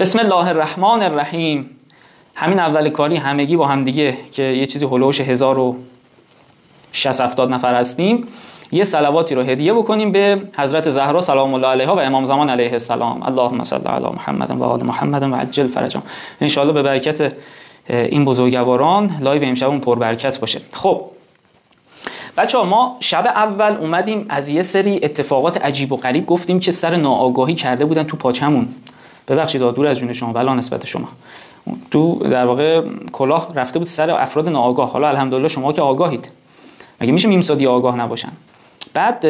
بسم الله الرحمن الرحیم. همین اول کاری همگی با هم دیگه که یه چیزی هلوش 1060-70 نفر هستیم یه صلواتی رو هدیه بکنیم به حضرت زهرا سلام الله علیها و امام زمان علیه السلام. اللهم صل علی محمد و آل محمد و عجل فرجهم. ان شاء الله به برکت این بزرگواران لایو امشبمون پربرکت باشه. خب بچه‌ها، ما شب اول اومدیم از یه سری اتفاقات عجیب و غریب گفتیم که سر ناآگاهی کرده بودن تو پاچمون. ببخشید دور از جون شما، بلا نسبت شما. تو در واقع کلاه رفته بود سر افراد ناآگاه. حالا الحمدلله شما که آگاهید، مگه میشه میمسادی آگاه نباشن؟ بعد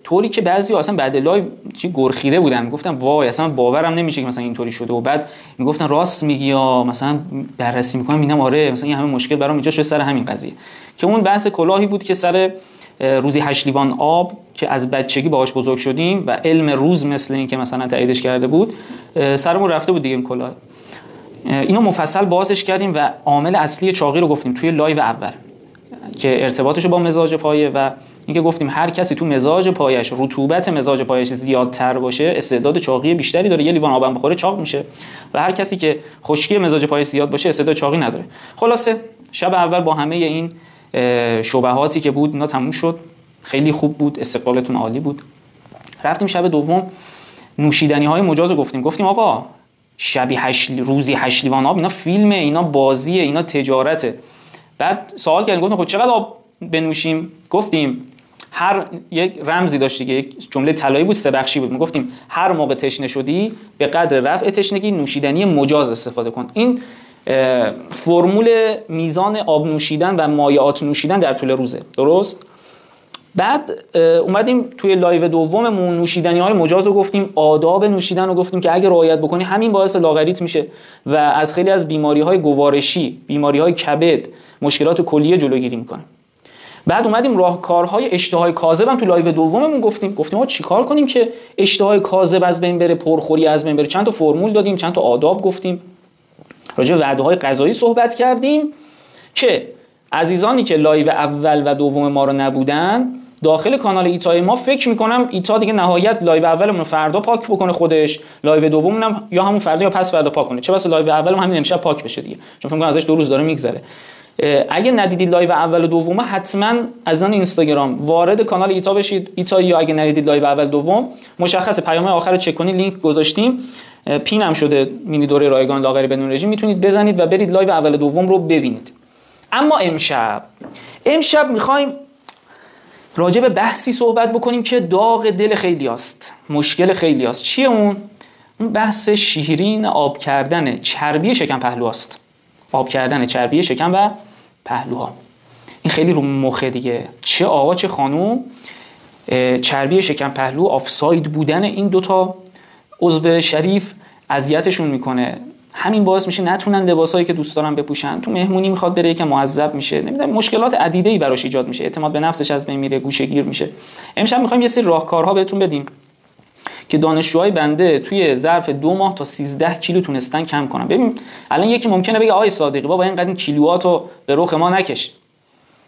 طوری که بعضی اصلا بعد لایو چی گرخیده بودن، میگفتن وای اصلا باورم نمیشه که مثلا اینطوری شده، و بعد میگفتن راست میگی یا مثلا بررسی میکنم میبینم آره مثلا این همه مشکل برام اینجا شده سر همین قضیه. که اون بحث کلاهی بود که سر روزی 8 لیوان آب که از بچگی باهاش بزرگ شدیم و علم روز مثل این که مثلا تاییدش کرده بود سرمون رفته بود دیگه این کلاه. اینو مفصل بازش کردیم و عامل اصلی چاقی رو گفتیم توی لایو اول که ارتباطش با مزاج پایه و اینکه گفتیم هر کسی تو مزاج پایش رطوبت مزاج پایش زیادتر باشه استعداد چاقی بیشتری داره، یه لیوان آبم بخوره چاق میشه، و هر کسی که خشکی مزاج پایش زیاد باشه استعداد چاقی نداره. خلاصه شب اول با همه این شبهاتی که بود اینا تموم شد، خیلی خوب بود، استقبالتون عالی بود. رفتیم شب دوم نوشیدنی های مجاز رو گفتیم آقا روزی 8 لیوان آب اینا فیلمه، اینا بازیه، اینا تجارته. بعد سوال کردیم گفتیم خب چقدر آب بنوشیم؟ گفتیم هر یک رمزی داشت دیگه، یک جمله طلایی بود 3 بخشی بود. گفتیم هر موقع تشنه شدی به قدر رفع تشنگی نوشیدنی مجاز استفاده کن. این فرمول میزان آب نوشیدن و مایعات نوشیدن در طول روزه، درست؟ بعد اومدیم توی لایو دوممون نوشیدنی های مجاز رو گفتیم، آداب نوشیدن رو گفتیم که اگه رعایت بکنی همین باعث لاغریت میشه و از خیلی از بیماری های گوارشی، بیماری های کبد، مشکلات کلیه جلوگیری میکنه. بعد اومدیم راهکارهای اشتهای کاذب هم تو لایو دوممون گفتیم ما چیکار کنیم که اشتهای کاذب از بین بره، پرخوری از بین بره. چند تا فرمول دادیم، چند تا آداب گفتیم، راجع به وعده‌های غذایی صحبت کردیم که عزیزانی که لایو اول و دوم ما رو نبودن داخل کانال ایتای ما، فکر میکنم ایتا دیگه نهایت لایو اولمون فردا پاک بکنه خودش، لایو دوممون یا همون فردا یا پس فردا پاک کنه، چه بس لایو اولم همین امشب پاک بشه دیگه، چون فکر کنم ازش 2 روز داره میگذره. اگه ندیدید لایو اول و دوم حتما از آن اینستاگرام وارد کانال ایتا بشید، ایتا، یا اگه ندیدید لایو اول دوم مشخصه پیام آخر چک کنید، لینک گذاشتیم، پین هم شده، مینی دوره رایگان لاغری بدون رژیم، میتونید بزنید و برید لایو اول دوم رو ببینید. اما امشب میخوایم راجع به بحثی صحبت بکنیم که داغ دل خیلی است، مشکل خیلی است. چیه اون بحث شیرین آب کردن چربی شکم پهلو است. آب کردن چربی شکم و پهلوها این خیلی رو مخه دیگه، چه آقا چه خانوم. چربی شکم پهلو، آفساید بودن این دوتا عضو شریف اذیتشون میکنه، همین باعث میشه نتونن لباسایی که دوست دارن بپوشن، تو مهمونی میخواد بره یکم معذب میشه، نمیدونم مشکلات عدیده‌ای براش ایجاد میشه، اعتماد به نفسش از بین میره، گوشه‌گیر میشه. امشب میخوایم یه سری راهکارها بهتون بدیم که دانشجوهای بنده توی ظرف 2 ماه تا 13 کیلو تونستن کم کنن. ببین الان یکی ممکنه بگه آقای صادقی بابا اینقدر این کیلوهاتو به رخ ما نکش.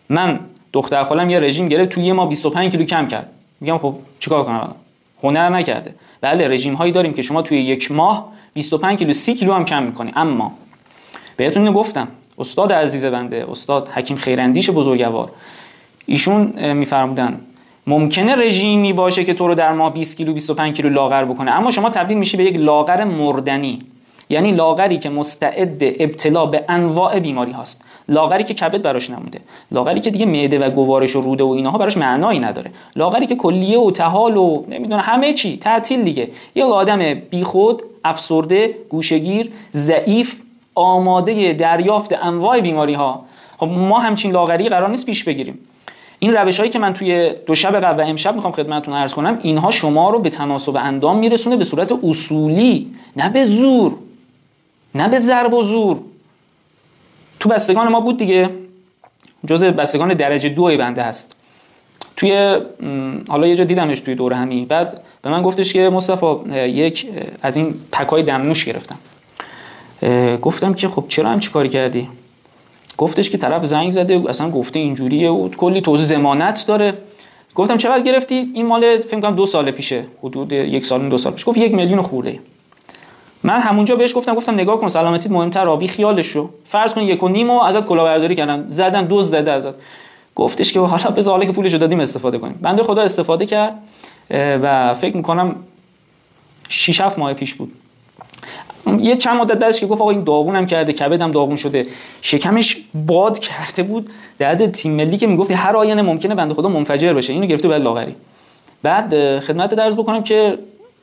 من دختر خالم یه رژیم گرفت توی یه ماه 25 کیلو کم کرد. میگم خب چیکار کنم الان؟ هنر نکرده. بله رژیم هایی داریم که شما توی 1 ماه 25 کیلو 30 کیلو هم کم می‌کنی. اما بهتون اینو گفتم، استاد عزیز بنده، استاد حکیم خیراندیش بزرگوار، ایشون میفرمودن ممکنه رژیمی باشه که تو رو در ماه 20 کیلو 25 کیلو لاغر بکنه، اما شما تبدیل میشی به یک لاغر مردنی، یعنی لاغری که مستعد ابتلا به انواع بیماری هاست، لاغری که کبد براش نمونده، لاغری که دیگه معده و گوارش و روده و اینها براش معنایی نداره، لاغری که کلیه و طحال و نمیدونه همه چی تعطیل دیگه، یه آدم بیخود، افسرده، گوشه‌گیر، ضعیف، آماده دریافت انواع بیماری ها. خب ما همچین لاغری قرار نیست پیش بگیریم. این روش‌هایی که من توی 2 شب قبل و امشب میخوام خدمتتون عرض کنم، اینها شما رو به تناسب اندام میرسونه به صورت اصولی، نه به زور، نه به ضرب و زور. تو بستگان ما بود دیگه، جزء بستگان درجه 2 بنده هست. توی حالا یه جا دیدمش توی دوره همی، بعد به من گفتش که مصطفی یک از این پکای دمنوش گرفتم. گفتم که خب چرا همچی کاری کردی؟ گفتش که طرف زنگ زده اصلا گفته اینجوریه و کلی توضیح ضمانت داره. گفتم چقدر گرفتی؟ این مال فکر کنم 2 سال پیشه، حدود 1 سال 2 سال پیش. گفت 1 میلیون خورده. من همونجا بهش گفتم نگاه کن، سلامتیت مهمتر، آبی خیالشو. فرض کن 1.5 ازت کلاهبرداری کردن، زدن، دوز زده ازت. گفتش که حالا بذار حالا که پولشو دادیم استفاده کنیم. بنده خدا استفاده کرد و فکر میکنم 6-7 ماه پیش بود. یه چند مدت بعدش که گفت آقا این داغونم کرده، کبدم داغون شده، شکمش باد کرده بود، در تیم ملی که میگفت هر آینه ممکنه بنده خدا منفجر بشه، اینو گرفته بعد لاغری. بعد خدمت درس بکنم که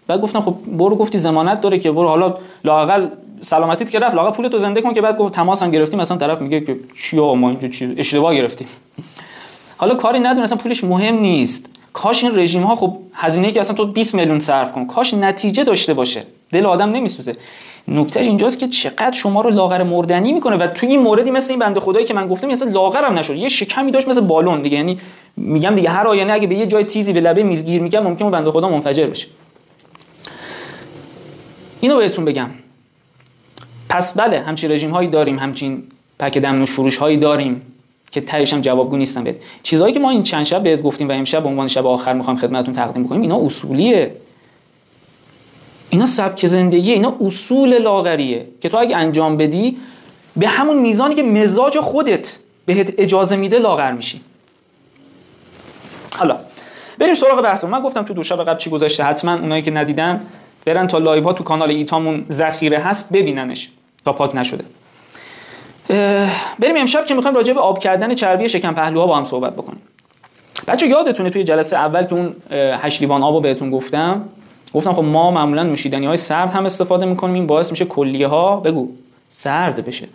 بعد گفتم خب برو، گفتی ضمانت داره که برو، حالا لااقل سلامتیت که رفت، لااقل پولتو زنده کن. که بعد گفت تماس هم گرفتیم، مثلا طرف میگه که چیا ما اینجا چی اشتباه گرفتیم. حالا کاری ندونه، اصلا پولش مهم نیست. کاش این رژیم ها خب هزینه‌ای که اصلا تو 20 میلیون صرف کن، کاش نتیجه داشته باشه، دل آدم نمیسوزه. نکتهش اینجاست که چقدر شما رو لاغر مردنی میکنه. و تو این موردی مثل این بنده خدایی که من گفتم مثلا لاغرم نشد، یه شکمی داشت مثل بالون دیگه، یعنی میگم دیگه هر آینه اگه به یه جای تیزی به لبه میز گیر میکرد ممکنه بنده خدا منفجر بشه. اینو بهتون بگم. پس بله، همچین رژیم هایی داریم، همچین پک دمنوش فروش هایی داریم که تهش هم جوابگو نیستن بهت. چیزایی که ما این چند شب بهت گفتیم و امشب به عنوان شب آخر میخوام خدمتتون تقدیم بکنیم، اینا اصولیه، اینا سبک زندگیه، اینا اصول لاغریه که تو اگه انجام بدی به همون میزانی که مزاج خودت بهت اجازه میده لاغر میشی. حالا بریم سراغ بحثمون. من گفتم تو دو شب قبل چی گذاشته، حتما اونایی که ندیدن برن تا لایو ها تو کانال ایتامون ذخیره هست ببیننش تا پاک نشده. بریم امشب که میخوایم راجع به آب کردن چربی شکم پهلوها با هم صحبت بکنیم. بچه یادتونه توی جلسه اول که اون 8 لیوان آبو بهتون گفتم خب ما معمولا نوشیدنی‌های سرد هم استفاده می‌کنیم، این باعث میشه کلیه‌ها بگو سرد بشه.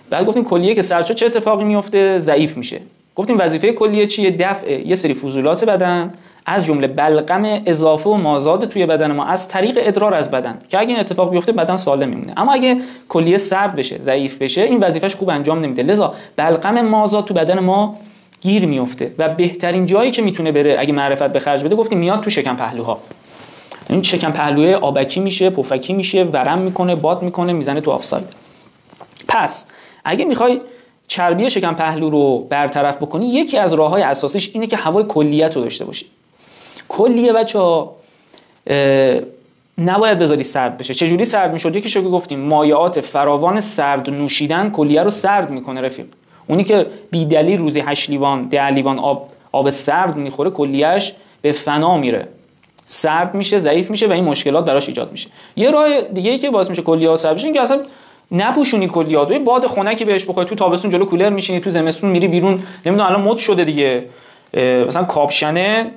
بعد گفتیم کلیه که سرد شد چه اتفاقی میفته؟ ضعیف میشه. گفتیم وظیفه کلیه چیه؟ دفع یه سری فضولات بدن از جمله بلغم اضافه و مازاد توی بدن ما از طریق ادرار از بدن، که اگه این اتفاق بیفته بدن سالم میمونه. اما اگه کلیه سرد بشه، ضعیف بشه، این وظیفش خوب انجام نمیده، لذا بلغم مازاد تو بدن ما گیر میفته و بهترین جایی که میتونه بره اگه معرفت به خرج بده گفتیم میاد تو شکم پهلوها. این شکم پهلوی آبکی میشه، پفکی میشه، ورم میکنه، باد میکنه، میزنه تو آفساید. پس اگه میخوای چربی شکم پهلو رو برطرف بکنی، یکی از راههای اساسیش اینه که هوای کلیت رو داشته باشی. کلیه بچه‌ها نباید بذاری سرد بشه. چه جوری سرد میشد؟ یکی شو گفتیم مایعات فراوان سرد نوشیدن کلیه رو سرد میکنه رفیق. اونی که بی دلیل روزی 8 لیوان 10 لیوان آب سرد میخوره کلیه‌اش به فنا میره، سرد میشه، ضعیف میشه و این مشکلات براش ایجاد میشه. یه راه دیگه ای که باعث میشه کلیه‌ها سرد بشه این که اصلا نپوشونی کلیه‌ها، باد خنکی بهش بخوای، تو تابستون جلو کولر میشینی، تو زمستون میری بیرون. نمیدونم الان مد شده دیگه، مثلا کاپشنه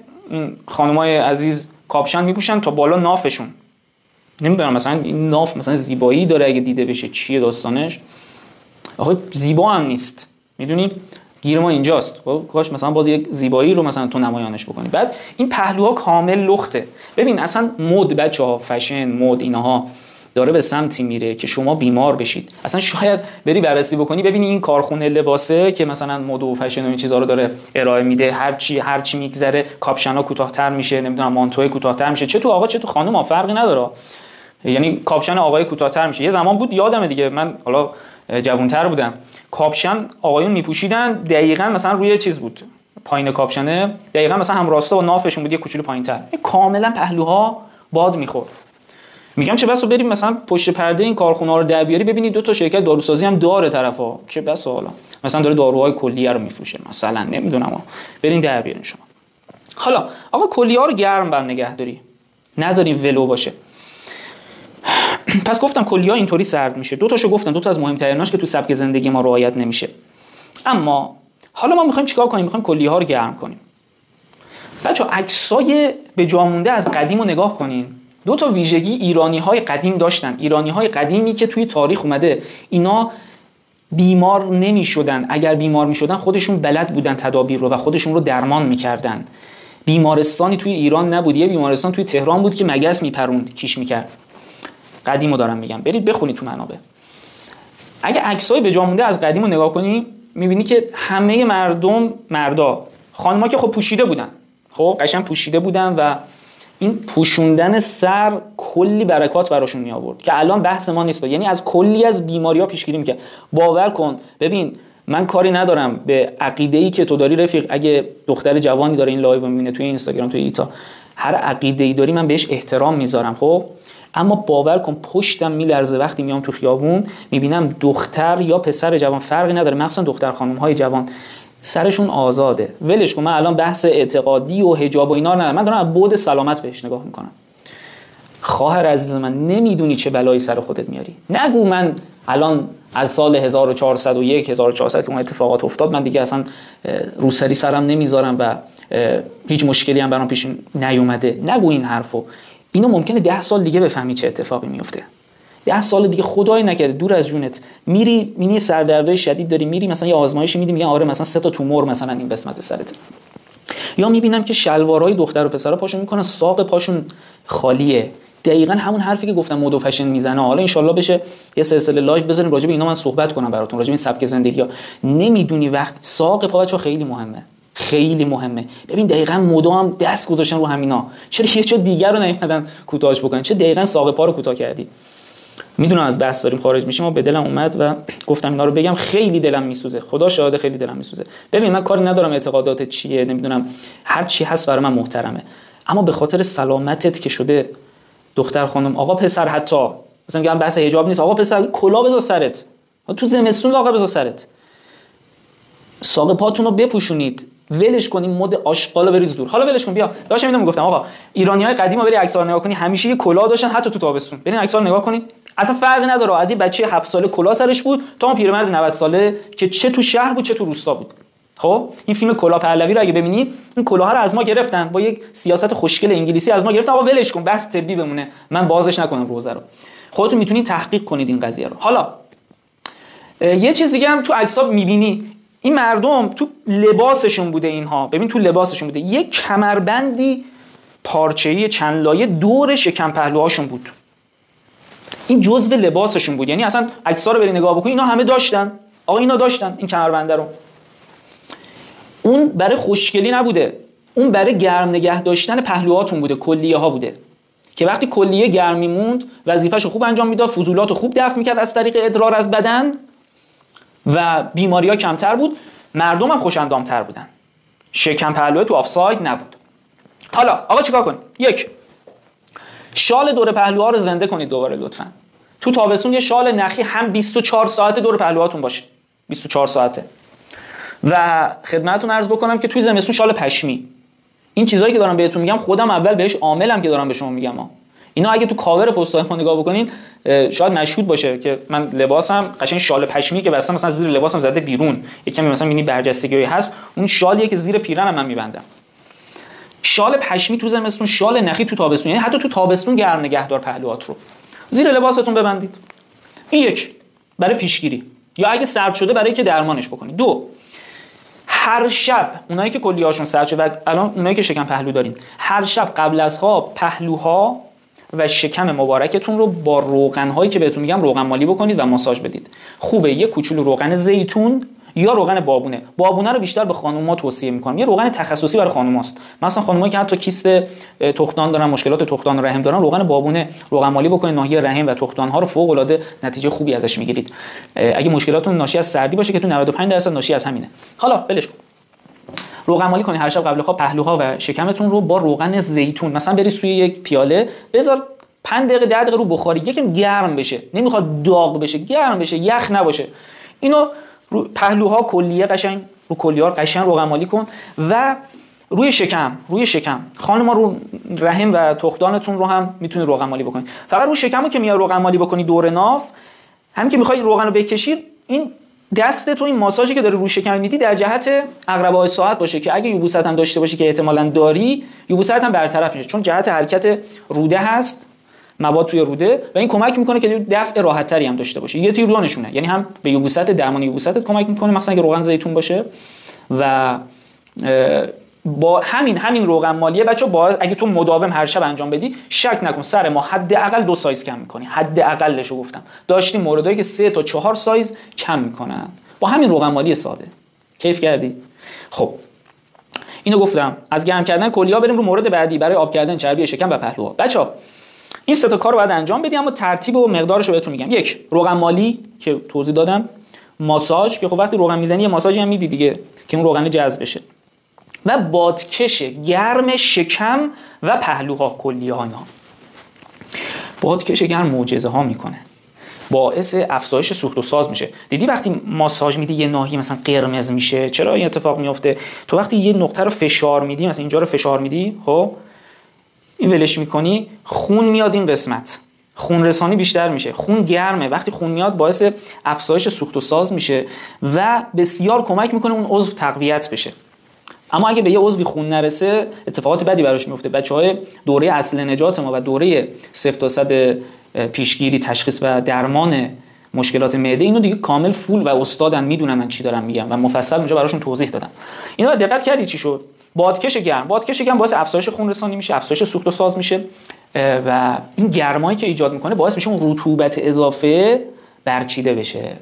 خانمای عزیز کاپشن میپوشن تا بالا نافشون. نمیدونم مثلا این ناف مثلا زیبایی داره اگه دیده بشه، چیه داستانش؟ آخه زیبا هم نیست، میدونی گیر ما اینجاست. کاش مثلا باز یک زیبایی رو مثلا تو نمایانش بکنی. بعد این پهلوها کامل لخته. ببین اصلا مد بچه‌ها، فشن، مد اینها داره به سمتی میره که شما بیمار بشید. اصلا شاید بری بررسی بکنی ببینی این کارخونه لباسه که مثلا مد و فشن و این چیزا رو داره ارائه میده، هر چی میگذره کاپشنا کوتاه‌تر میشه، نمیدونم مانتوی کوتاه‌تر میشه، چه تو آقا چه تو خانم فرقی نداره. یعنی کاپشن آقای کوتاه‌تر میشه. یه زمان بود یادمه دیگه، من حالا جوان‌تر بودم، کاپشن آقایون میپوشیدن دقیقاً مثلا روی چیز بود، پایین کاپشنه دقیقاً مثلا هم راستا با نافشون بود یه کوچولو پایین‌تر، کاملا پهلوها باد میخورد. میگم چه بسا بریم مثلا پشت پرده این کارخونه‌ها رو در بیاری ببینید 2 تا شرکت داروسازی هم داره طرفا، چه بسا حالا مثلا داره داروهای کلیه رو میفروشه مثلا، نمیدونم، برین در بیارین شما. حالا آقا کلیه ها رو گرم بند نگهداری، نذارین ولو باشه. پس گفتم کلیه ها اینطوری سرد میشه. 2 تاشو گفتم، 2 تا از مهم‌تریناش که تو سبک زندگی ما رعایت نمیشه. اما حالا ما میخوایم چیکار کنیم؟ میخوایم کلیه ها رو گرم کنیم. بچا عکسای به جا مونده از قدیم رو نگاه کنین. 2 تا ویژگی ایرانی‌های قدیم داشتن. ایرانی‌های قدیمی که توی تاریخ اومده اینا بیمار نمی‌شدن. اگر بیمار می‌شدن خودشون بلد بودن تدابیر رو و خودشون رو درمان می‌کردن. بیمارستانی توی ایران نبود. یه بیمارستان توی تهران بود که مگس میپروند، کیش می‌کرد. قدیمو دارم میگم، برید بخونید تو منابع. اگه عکسای به جا مونده از قدیمو نگاه کنی می‌بینی که همه مردا، خانم‌ها که خب پوشیده بودن. خب قشنگ پوشیده بودن و این پوشوندن سر کلی برکات براشون می آورد که الان بحث ما نیست. یعنی از کلی از بیماری‌ها پیشگیری می‌کرد. باور کن، ببین من کاری ندارم به عقیده‌ای که تو داری رفیق، اگه دختر جوانی داره این لایو رو می‌بینه توی اینستاگرام توی ایتا، هر عقیده‌ای داری من بهش احترام میذارم. خب اما باور کن پشتم میلرزه وقتی میام تو خیابون میبینم دختر یا پسر جوان فرقی نداره، مخصوصا دختر خانم های جوان سرشون آزاده. ولش کن، من الان بحث اعتقادی و حجاب و اینا رو ندارم، من دارم از بعد سلامت بهش نگاه میکنم. خواهر عزیز من، نمیدونی چه بلایی سر خودت میاری. نگو من الان از سال 1401 1400 که اون اتفاقات افتاد من دیگه اصلا روسری سرم نمیذارم و هیچ مشکلی هم برام پیش نیومده. نگو این حرفو. اینو ممکنه 10 سال دیگه بفهمی چه اتفاقی میفته. 10 سال دیگه خدای نکرده دور از جونت میری میبینی سردردای شدید داری، میری مثلا یه آزمایشی میدی میگن آره مثلا 3 تا تومور مثلا این قسمت سرت. یا میبینم که شلوارهای دختر و پسرا پاشون میکنن ساق پاشون خالیه. دقیقاً همون حرفی که گفتم مود و فشن میزنه. حالا ان شاءالله بشه یه سلسله لایو بذاریم راجع به اینا من صحبت کنم براتون، راجع به این سبک زندگی‌ها. نمیدونی وقت ساق پا بچا خیلی مهمه، خیلی مهمه. ببین دقیقاً مدام دست گذاشتن رو همینا، چرا یه چه دیگر رو نیومدن کوتاهش بکنن؟ چه دقیقاً ساق پا رو کوتاه کردی؟ میدونم از بحث داریم خارج میشیم و به دلم اومد و گفتم اینا رو بگم. خیلی دلم میسوزه، خدا شاهده خیلی دلم میسوزه. ببین من کاری ندارم اعتقادات چیه، نمیدونم هر چی هست برای من محترمه، اما به خاطر سلامتت که شده دختر خانم، آقا پسر، حتی مثلا میگم بحث حجاب نیست، آقا پسر کلا بذار سرت، تو زمستون لاغر بذار سرت، ساق پاتون رو بپوشونید، ولش کنین مد آشغالا بریز دور. حالا ولش کن، بیا داشتم اینو میگفتم آقا ایرانیای قدیم رو بری عکس‌ها رو نگاه کنی همیشه یه کلاه داشتن، حتی تو تابستون برین عکس‌ها رو نگاه کنید اصلا فرقی نداره، از این بچه 7 ساله کلاه سرش بود تا اون پیرمرد 90 ساله که چه تو شهر بود چه تو روستا بود. خب این فیلم کلاه پهلوی رو اگه ببینید این کلاه رو از ما گرفتن با یک سیاست خوشگل انگلیسی از ما گرفتن. آقا ولش کن، بس طبی بمونه، من بازش نکنم روزه رو. خودتون میتونید تحقیق کنید این قضیه رو. حالا یه چیز دیگه هم تو عکس‌ها می‌بینی، این مردم تو لباسشون بوده، اینها ببین تو لباسشون بوده، یک کمربندی پارچه‌ای چند لایه دور شکم پهلوهاشون بود. این جزء لباسشون بود، یعنی اصلا عکس‌ها رو بری نگاه بکنی اینا همه داشتن. آقا اینا داشتن این کمربنده رو. اون برای خوشگلی نبوده، اون برای گرم نگه داشتن پهلوهاتون بوده، کلیه ها بوده که وقتی کلیه گرم میموند وظیفه‌شو خوب انجام میداد، فضولاتو خوب دفع میکرد از طریق ادرار از بدن و بیماری‌ها کمتر بود، مردم هم خوش اندام‌تر بودن، شکم پهلو تو آفساید نبود. حالا آقا چیکار کنید؟ یک، شال دور پهلوها رو زنده کنید دوباره لطفاً. تو تابستون یه شال نخی هم 24 ساعته دور پهلوهاتون باشه، 24 ساعته. و خدمتتون عرض بکنم که توی زمستون شال پشمی. این چیزایی که دارم بهتون میگم خودم اول بهش عاملم که دارم به شما میگم. اینا اگه تو کاور پست‌های ما نگاه بکنین شاید مشهود باشه که من لباسم قشنگ شال پشمی که بستم مثلا زیر لباسم زده بیرون، یکم مثلا مینی برجستگی هست، اون شالیه که زیر پیرنم من میبندم. شال پشمی تو زمستون، شال نخی تو تابستون، یعنی حتی تو تابستون گرم نگهدار پهلوهات رو زیر لباستون ببندید. این یک برای پیشگیری، یا اگه سرد شده برای که درمانش بکنید. دو، هر شب اونایی که کلیه‌هاشون سرد شده و الان اونایی که شکم پهلو دارین، هر شب قبل از خواب پهلوها و شکم مبارکتون رو با روغن‌هایی که بهتون میگم روغن مالی بکنید و ماساژ بدید. خوبه یه کوچولو روغن زیتون یا روغن بابونه. بابونه رو بیشتر به خانوما توصیه میکنم، یه روغن تخصصی برای خانوماست. مثلا خانومایی که حتی کیست تخمدان دارن، مشکلات تخمدان رحم دارن، روغن بابونه روغن مالی بکنید، ناحیه رحم و تخمدان ها رو فوق العاده نتیجه خوبی ازش میگیرید. اگه مشکلاتون ناشی از سردی باشه که تو 95% ناشی از همینه. حالا ولش کن، روغن مالی کنید هر شب قبل خواب پهلوها و شکمتون رو با روغن زیتون، مثلا بریز توی یک پیاله بذار 5 دقیقه 10 دقیقه رو بخاری، یکم گرم بشه، نمیخواد داغ بشه، گرم بشه، یخ نباشه. اینو رو پهلوها کلیه قشنگ رو کلیه قشنگ روغن مالی کن و روی شکم خانم‌ها رو رحم و تخمدانتون رو هم میتونید روغن مالی بکنید. فقط رو شکمو که میاد روغن مالی بکنی دور ناف، همین که میخوای روغن رو بکشی، این دست تو این ماساژی که داره رو شکم میدی در جهت عقربه‌های ساعت باشه که اگه یبوست هم داشته باشی که احتمالاً داری، یبوست هم برطرف میشه، چون جهت حرکت روده هست، مواد توی روده، و این کمک میکنه که دفع راحت تری هم داشته باشه. یه تیر دو نشونه، یعنی هم به یبوست درمان یبوست کمک میکنه مثلا اگه روغن زیتون باشه، و با همین روغن مالیه بچا با اگه تو مداوم هر شب انجام بدی، شک نکن سر ما حداقل 2 سایز کم میکنی. حداقلشو گفتم، داشتیم موردایی که 3 تا 4 سایز کم میکنن با همین روغن مالی ساده. کیف کردی؟ خب اینو گفتم. از گرم کردن کلیه‌ها بریم رو مورد بعدی، برای آب کردن چربی شکم و پهلوها. بچا این 3 تا کارو باید انجام بدی، اما ترتیب و مقدارش رو بهتون میگم. یک، روغن مالی که توضیح دادم، ماساژ که خب وقتی روغن میزنی یه ماساژی هم میدی دیگه که اون روغن جذب بشه، و بادکش گرم شکم و پهلوها کلیه ها. اینا بادکش گرم معجزه ها میکنه، باعث افزایش سوخت و ساز میشه. دیدی وقتی ماساژ میدی یه ناحیه مثلا قرمز میشه، چرا این اتفاق میفته؟ تو وقتی یه نقطه رو فشار میدی، مثلا اینجا رو فشار میدی، خب این ولش میکنی، خون میاد این قسمت، خون رسانی بیشتر میشه، خون گرمه، وقتی خون میاد باعث افزایش سوخت و ساز میشه و بسیار کمک میکنه اون عضو تقویت بشه. اما اگه به یه عضوی خون نرسه اتفاقات بدی براش میفته. بچهای دوره اصل نجات ما و دوره 0 تا 100 پیشگیری، تشخیص و درمان مشکلات معده اینو دیگه کامل فول و استادن، میدونن من چی دارم میگم و مفصل اونجا براشون توضیح دادم. اینا دقت کردی چی شد؟ بادکش گرم باعث افزایش خون رسانی میشه، افزایش سوخت و ساز میشه و این گرمایی که ایجاد میکنه باعث میشه اون رطوبت اضافه برچیده بشه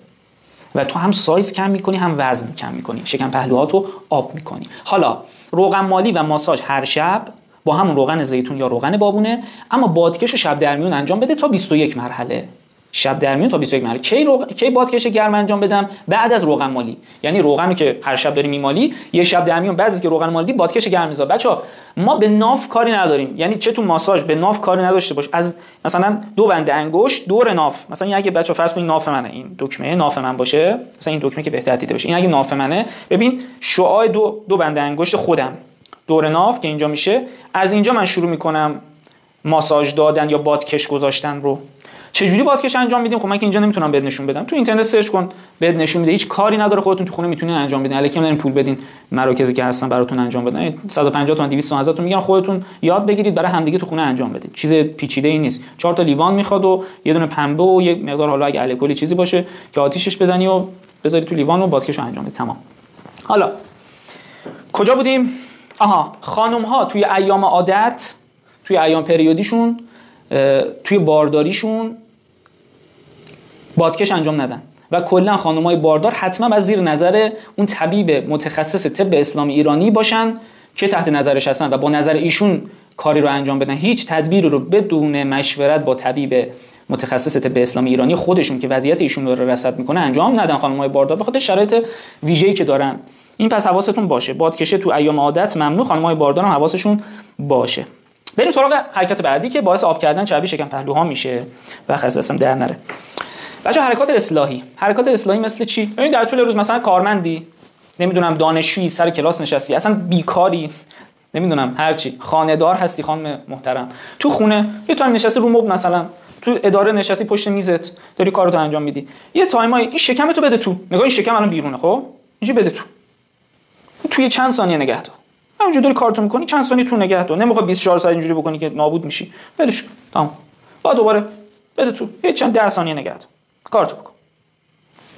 و تو هم سایز کم میکنی هم وزن کم میکنی، شکم پهلوهاتو آب میکنی. حالا روغن مالی و ماساژ هر شب با همون روغن زیتون یا روغن بابونه، اما بادکش شب در میون انجام بده تا 21 مرحله. شب در میون تا 21 مرحله. کی بادکش گرم انجام بدم؟ بعد از روغن مالی. یعنی روغنی که هر شب داری میمالی، یه شب در میون بعد از که روغن مالی بادکش گرم میذار. بچا ما به ناف کاری نداریم، یعنی چه تو ماساژ به ناف کاری نداشته باش. از مثلا 2 بند انگشت دور ناف، مثلا اگه بچا فرض کن ناف منه، این دکمه ناف من باشه، مثلا این دکمه که بهتر دیده باشه، این اگه ناف منه، ببین شعاع دو بند انگشت خودم دور ناف که اینجا میشه، از اینجا من شروع میکنم ماساژ دادن یا بادکش گذاشتن رو. چجوری بادکش انجام میدیم؟ خب من که اینجا نمیتونم بهت نشون بدم، تو اینترنت سرچ کن بهت نشون میده. هیچ کاری نداره، خودتون تو خونه میتونین انجام بدین. الکی نمیدونین پول بدین مراکزی که هستن براتون انجام بدن، 150 تومن 200 تومن ازتون میگن خودتون یاد بگیرید برای همدیگه تو خونه انجام بدید. چیز پیچیده ای نیست. 4 تا لیوان میخواد و یه دونه پنبه و یه مقدار حالا اگه الکلی چیزی باشه که آتیشش بزنی و بذاری تو لیوان و بادکشو انجام بدی، تمام. حالا کجا بودیم؟ خانم ها توی ایام عادت، توی ایام پریودیشون، توی بارداریشون بادکش انجام ندن و کلا خانم‌های باردار حتما از زیر نظر اون طبیب متخصص طب اسلامی ایرانی باشن که تحت نظرش هستن و با نظر ایشون کاری رو انجام بدن. هیچ تدبیری رو بدون مشورت با طبیب متخصص طب اسلامی ایرانی خودشون که وضعیت ایشون رو رصد میکنه انجام ندن خانم‌های باردار، به خاطر شرایط ویژه‌ای که دارن. این پس حواستون باشه، بادکش تو ایام عادت ممنوع، خانم‌های باردار هم حواسشون باشه. بریم سراغ حرکت بعدی که باعث آب کردن چربی شکم پهلوها میشه و خسته‌ام در نره. بچه حرکات اصلاحی مثل چی؟ ببین در طول روز مثلا کارمندی، نمیدونم دانشجویی سر کلاس نشستی، اصلا بیکاری، نمیدونم هر چی، خانه‌دار هستی خانم محترم، تو خونه یه تایم نشستی رو مبل، مثلا تو اداره نشستی پشت میزت داری کارتو انجام میدی، یه تایمای این شکمتو بده تو، نگاه این شکم الان بیرونه، خب اینجوری بده تو یه چند ثانیه نگه دار، همینجوری داری کارتو میکنی چند ثانیه تو نگه دار، نمیخواد 24 ساعت اینجوری بکنی که نابود میشی، ولش کن تمام، بعد دوباره بده تو، یه چند 10 ثانیه نگه دار کارتو بکن،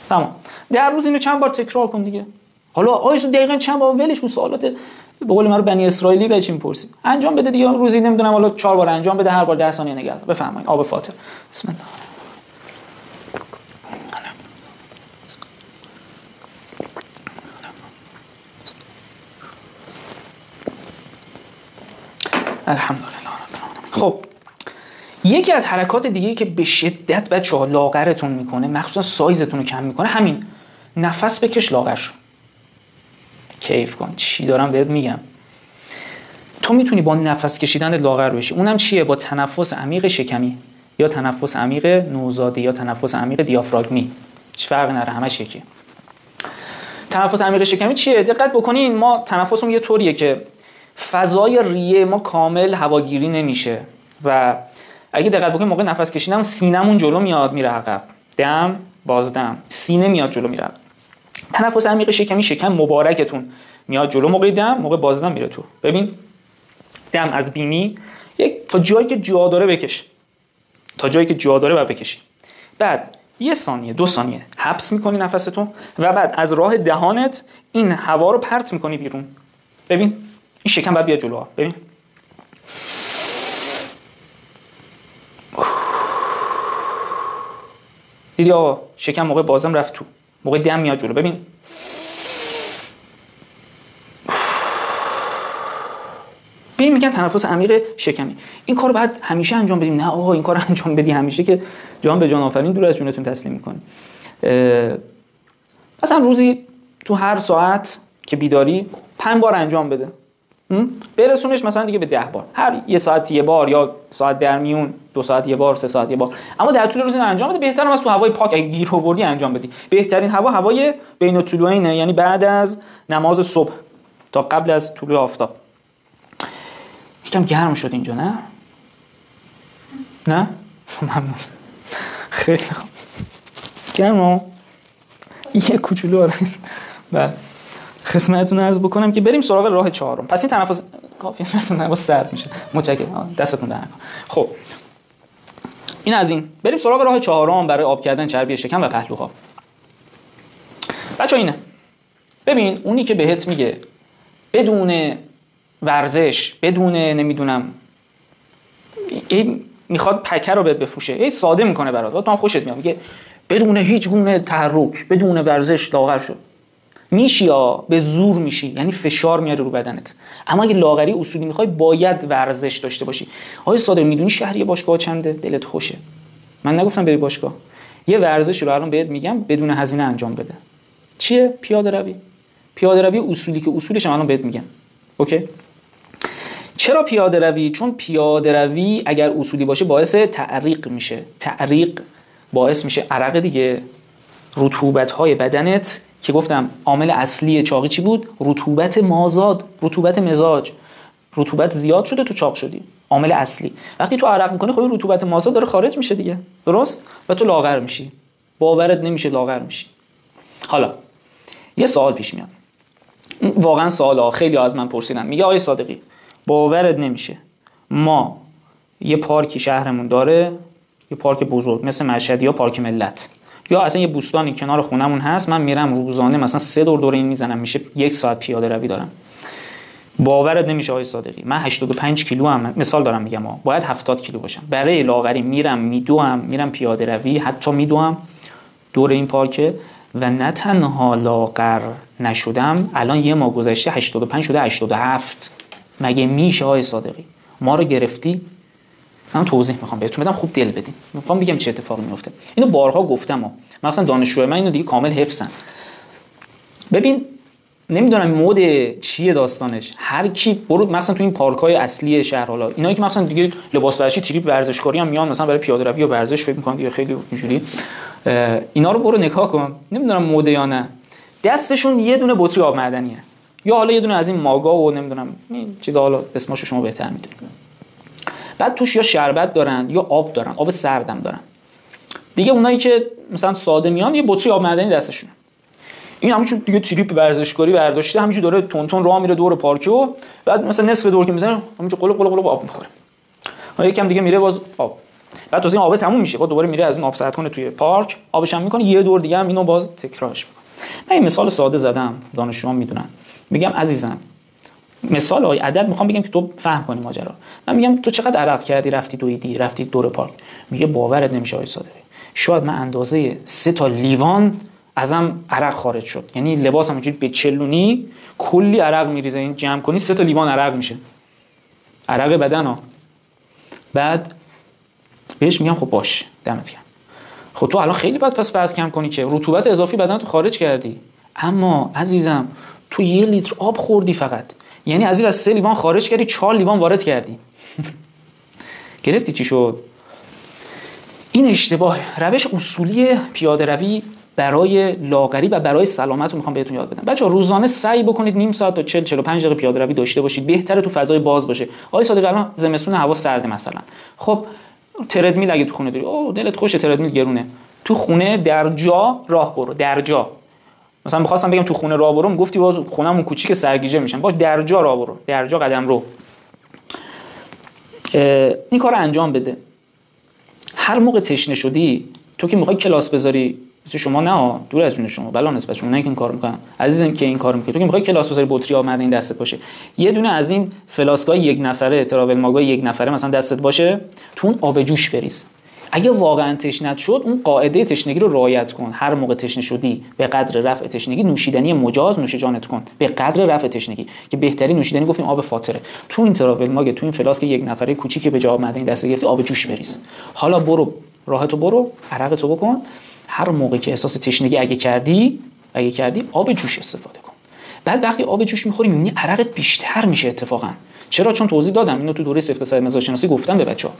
تمام. در روز اینو چند بار تکرار کن دیگه. حالا آیسو دقیقاً چند بار ولش کن، سوالات به قول ما رو بنی اسرائیلی بهش میپرسیم، انجام بده دیگه، روزی نمیدونم حالا 4 بار انجام بده، هر بار 10 ثانیه نگه دار. بفرمایید آب فاتر. بسم الله. الحمدلله رب العالمین. خب یکی از حرکات دیگه که به شدت بچه‌ها لاغرتون میکنه، مخصوصا سایزتون رو کم میکنه، همین نفس بکش لاغر شو. کیف کن. چی دارم بهت میگم؟ تو میتونی با نفس کشیدن لاغر بشی. اونم چیه؟ با تنفس عمیق شکمی یا تنفس عمیق نوزادی یا تنفس عمیق دیافراگمی. هیچ فرقی نداره، همش یکیه. تنفس عمیق شکمی چیه؟ دقت بکنین ما تنفسمون یه طوریه که فضای ریه ما کامل هواگیری نمیشه و اگه دقت بکنین موقع نفس کشیدن سینمون جلو میاد میره عقب، دم بازدم، سینه میاد جلو میره عقب. تنفس عمیق شکمی شکم مبارکتون میاد جلو موقع دم، موقع بازدم میره تو. ببین دم از بینی تا جایی که جا داره بکش، تا جایی که جا داره بعد بکشی، بعد 1 ثانیه 2 ثانیه حبس میکنی نفستو و بعد از راه دهانت این هوا رو پرت میکنی بیرون. ببین این شکم بعد بیاد جلو. ببین دیدی آقا شکم موقع بازم رفت تو، موقع دم میاد جلو. ببین میگن تنفس عمیق شکمی. این کارو باید همیشه انجام بدیم؟ نه آقا این کارو انجام بدی همیشه که جان به جان آفرین دور از جونتون تسلیم میکنی. مثلا روزی تو هر ساعت که بیداری 5 بار انجام بده. برسونش مثلا دیگه به 10 بار، هر یه ساعت یه بار، یا ساعت در میون 2 ساعت یه بار، 3 ساعت یه بار، اما در طول روز انجام بده. بهترم از تو هوای پاک اگه گیر آوردی انجام بدی. بهترین هوای بین الطلوعینه، یعنی بعد از نماز صبح تا قبل از طلوع آفتاب. یکم گرم شد اینجا، نه؟ نه؟ ممنون. خیلی خوب. گرمه؟ یه کوچولو آره. بله. خدمتتون عرض بکنم که بریم سراغ راه چهارم. پس این تنفس کافیه، مثلا سرد میشه. متشکرم. دستتون در نکنه. خب. این از این. بریم سراغ راه چهارم برای آب کردن چربی شکم و پهلوها. بچه‌ها اینه. ببین اونی که بهت میگه بدون ورزش، بدون نمیدونم میخواد پکه رو بهت بفروشه، ساده میکنه برات، تو هم خوشت میاد، میگه بدون هیچ گونه تحرک، بدون ورزش لاغر شد. میشی به زور میشی، یعنی فشار میاره رو بدنت. اما اگه لاغری اصولی میخوای باید ورزش داشته باشی. آقای صادق میدونی شهریه باشگاه چنده؟ دلت خوشه. من نگفتم بری باشگاه. یه ورزش رو الان بهت میگم بدون هزینه انجام بده. چیه؟ پیاده روی. پیاده روی اصولی که اصولش الان بهت میگم. اوکی؟ چرا پیاده روی؟ چون پیاده روی اگر اصولی باشه باعث تعریق میشه. تعریق باعث میشه عرق دیگه، رطوبت‌های بدنت که گفتم عامل اصلی چاقی چی بود؟ رطوبت مازاد، رطوبت مزاج. رطوبت زیاد شده تو چاق شدی. عامل اصلی. وقتی تو عرق میکنی خب رطوبت مازاد داره خارج میشه دیگه. درست؟ و تو لاغر میشی. باورت نمیشه لاغر میشی. حالا یه سوال پیش میاد. واقعا سوالا خیلی از من پرسیدن. میگه آقای صادقی باورت نمیشه. ما یه پارکی شهرمون داره، یه پارک بزرگ مثل مشهد یا پارک ملت، یا اصلا یه بوستانی کنار خونمون هست، من میرم روزانه مثلا 3 دور این میزنم، میشه 1 ساعت پیاده روی دارم. باورت نمیشه آقای صادقی من 85 کیلو هم، مثال دارم میگم باید 70 کیلو باشم. برای لاغری میرم پیاده روی، حتی میدوام دور این پارک و نه تنها لاغر نشدم، الان یه ماه گذشته 85 شده 87. مگه میشه آقای صادقی؟ ما رو گرفتی. من توضیح میخوام بهتون بدم، خوب دل بدین. میخوام بگم چه اتفاقی میفته. اینو بارها گفتم، مثلا دانشجوهای من اینو دیگه کامل حفظن. ببین نمیدونم مود چیه داستانش، هر کی برو مثلا تو این پارک‌های اصلی شهر، حالا اینایی که مثلا دیگه لباس ورزشی تریپ ورزشکاری هم میان مثلا برای پیاده روی و ورزش فکر می‌کنن دیگه خیلی اینجوری، اینا رو برو نگاه کن، نمیدونم مود یا نه، دستشون یه دونه بطری آب معدنیه، یا حالا یه دونه از این ماگا و نمیدونم این چیزا، حالا اسمشو شما بهتر میدونید. بعد توش یا شربت دارن یا آب دارن، آب سردم دارن. دیگه اونایی که مثلا ساده میان یه بطری آب معدنی دستشونه. این همون دیگه تریپ ورزشکاری برداشته، همینجوری داره تون تون راه میره دور پارک و بعد مثلا نصف دور که میزنه همینجوری قلق قلق قلق آب میخوره. ها یکم دیگه میره باز آب. بعد تو این آب تموم میشه، بعد دوباره میره از اون آب سردکنه توی پارک، آبش هم میکنه، یه دور دیگه هم اینو باز تکرارش میکنه. من این مثال ساده زدم، دانشجویان میدونن. میگم عزیزم مثال های عدد میخوام بگم که تو فهم کنی ماجرا. من میگم تو چقدر عرق کردی رفتی دویدی رفتی دور پارک؟ میگه باورت نمیشه آقای صادقی، شاید من اندازه 3 تا لیوان ازم عرق خارج شد، یعنی لباسم اینجوری به چلونی کلی عرق میریزه، این جمع کنی 3 تا لیوان عرق میشه، عرق بدن بعد بهش میگم خب باش دمت گرم، خب تو الان خیلی باید پس وزن کم کنی که رطوبت اضافی بدن تو خارج کردی، اما عزیزم تو 1 لیتر آب خوردی فقط، یعنی از 3 لیوان خارج کردی 4 لیوان وارد کردی. گرفتی چی شد؟ این اشتباه. روش اصولی پیاده روی برای لاغری و برای سلامت رو میخوام بهتون یاد بدم. بچه‌ها روزانه سعی بکنید نیم ساعت تا 40-45 دقیقه پیاده روی داشته باشید. بهتره تو فضای باز باشه. آقای صادقی الان زمستون هوا سرده مثلا. خب تردمیل اگه تو خونه داری، دلت خوشه تردمیل گرونه. تو خونه در جا راه برو، در جا. مثلا می‌خواستم بگم تو خونه راه برو، گفتی باز خونمون کوچیک سرگیجه میشن. باش در جا راه برو، در جا قدم رو. این کارو انجام بده. هر موقع تشنه شدی، تو که می‌خوای کلاس بذاری، مثل شما نه، دور از جون شما، بلا نسبت شما نه که این کارو می‌کنن. عزیزم که این کارو می‌کنی، تو که می‌خوای کلاس بذاری بطری آب معدنی دستت باشه. یه دونه از این فلاسکای 1 نفره، تراول ماگای 1 نفره مثلا دستت باشه، تو اون آب جوش بریز. اگه واقعا تشنت شد، اون قاعده تشنگی رو رعایت کن. هر موقع تشنه شدی به قدر رفع تشنگی نوشیدنی مجاز نوش جانت کن، به قدر رفع تشنگی، که بهترین نوشیدنی گفتیم آب فاتره. تو این تراول ماگ، تو این فلاسک 1 نفره کوچیک به جای آب معدنی دست گرفتی، آب جوش بریز. حالا برو راحتو برو، عرقتو بکن. هر موقع که احساس تشنگی اگه کردی آب جوش استفاده کن. بعد وقتی آب جوش می‌خوری می‌بینی عرقت بیشتر میشه اتفاقا. چرا؟ چون توضیح دادم اینو تو دوره سفت مزاج‌شناسی گفتم به بچه‌ها.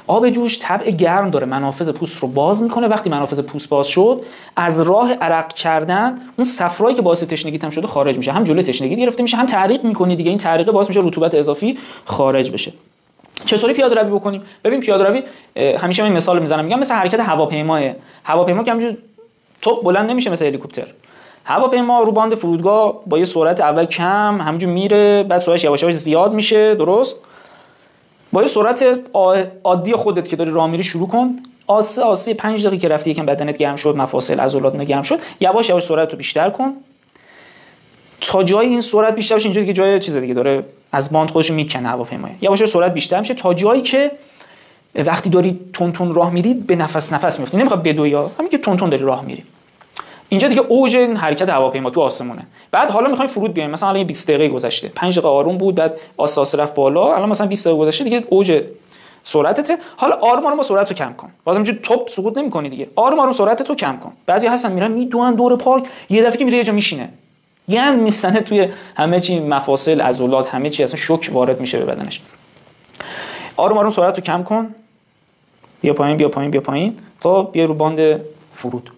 آب جوش طبع گرم داره، منافذ پوست رو باز میکنه. وقتی منافذ پوست باز شد، از راه عرق کردن اون صفرایی که باعث تشنگیت هم شده خارج میشه، هم جلوی تشنگی گرفته میشه، هم تعریق میکنی دیگه. این تعریق باعث میشه رطوبت اضافی خارج بشه. چطوری پیاده روی بکنیم؟ ببین پیاده روی همیشه من این مثال میزنم، میگم مثل حرکت هواپیماه. هواپیما که همینجوری توپ بلند نمیشه مثل هلیکوپتر. هواپیما رو باند فرودگاه با یه سرعت اول کم همینجوری میره، بعد سرعتش یواش یواش زیاد میشه، درست؟ با یه سرعت عادی خودت که داری راه میری شروع کن، آسه 5 دقیقه که رفتی یکم بدنت گرم شد، مفاصل عضلات گرم شد، یواش یواش سرعت رو بیشتر کن تا جای این سرعت بیشتر بشه، اینجا دیگه جای چیز دیگه داره از باند خودش میکنه هواپیما. یواش یواش سرعت بیشتر میشه تا جایی که وقتی داری تون تون راه میری به نفس میفتی، نمیخواد بدوی، یا همین که تون تون داری راه میری. اینجا دیگه اوج حرکت هواپیما تو آسمونه. بعد حالا میخوایم فرود بیایم، مثلا الان 20 دقیقه گذشته، 5 دقیقه آروم بود، بعد آساسه رفت بالا، الان مثلا 20 دقیقه گذشته دیگه اوج سرعتته. حالا آروم آروم سرعت رو کم کن. بازم اینجوری توپ سقوط نمی‌کنی دیگه. آروم آروم سرعت رو کم کن. بعضی هستن میرن میدوئن دور پارک، یه دفعه که میره یه جا میشینه، گند میستنه توی همه چی، مفاصل، عضلات، همه چی اصلا شوک وارد میشه به بدنش. آروم آروم سرعت رو کم کن. بیا پایین تا بیا رو باند فرود،